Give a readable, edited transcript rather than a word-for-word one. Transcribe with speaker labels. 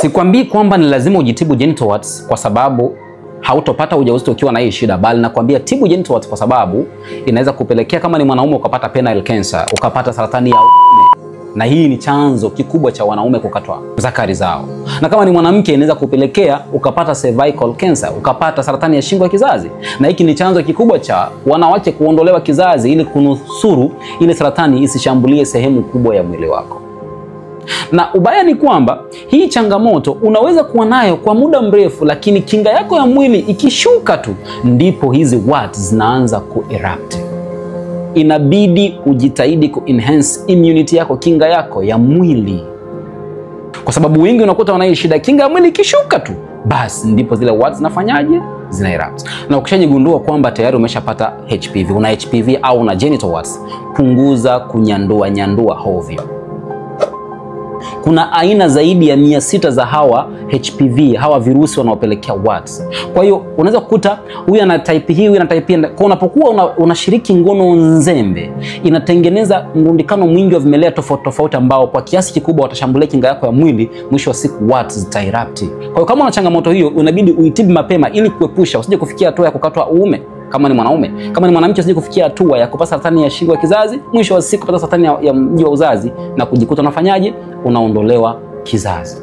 Speaker 1: Sikwambii kwamba ni lazima ujitibu genital warts kwa sababu hautopata ujauzito ukiwa na hii shida, bali nakwambia tibu genital warts kwa sababu inaweza kupelekea kama ni mwanaume ukapata penile cancer, ukapata saratani ya uume. Na hii ni chanzo kikubwa cha wanaume kukatwa zakari zao. Na kama ni mwanamke inaweza kupelekea ukapata cervical cancer, ukapata saratani ya shingo ya kizazi. Na hiki ni chanzo kikubwa cha wanawake kuondolewa kizazi ili kunusuru ile saratani isishambulie sehemu kubwa ya mwili wako. Na ubaya ni kwamba hii changamoto unaweza kuwa nayo kwa muda mrefu, lakini kinga yako ya mwili ikishuka tu ndipo hizi warts zinaanza kuerupt. Inabidi ujitahidi ku-enhance immunity yako, kinga yako ya mwili. Kwa sababu wengi unakuta wana hii shida, kinga ya mwili ikishuka tu, basi ndipo zile warts zinafanyaje? Zina erupt. Na ukishajigundua kwamba tayari umeshapata HPV, una HPV au una genital warts, punguza kunyandua hovyo. Kuna aina zaidi ya 600 za hawa HPV, hawa virusi wanaopelekea warts. Kwa hiyo unaweza kukuta huyu ana type hii, huyu ana type hii. Kwa unapokuwa unashiriki ngono nzembe, inatengeneza mrundikano mwingi wa vimelea tofauti ambao kwa kiasi kikubwa watashambulia kinga yako ya mwili, mwisho wa siku warts zitaerupt. Kwa hiyo kama una changamoto hiyo, unabidi uitibu mapema ili kuepusha usije kufikia hatua ya kukatwa uume kama ni mwanaume. Kama ni mwanamke usije kufikia hatua ya kupata saratani ya shingo ya kizazi, mwisho wa siku kupata saratani ya mji wa uzazi na kujikuta unafanyaje? Unaondolewa kizazi.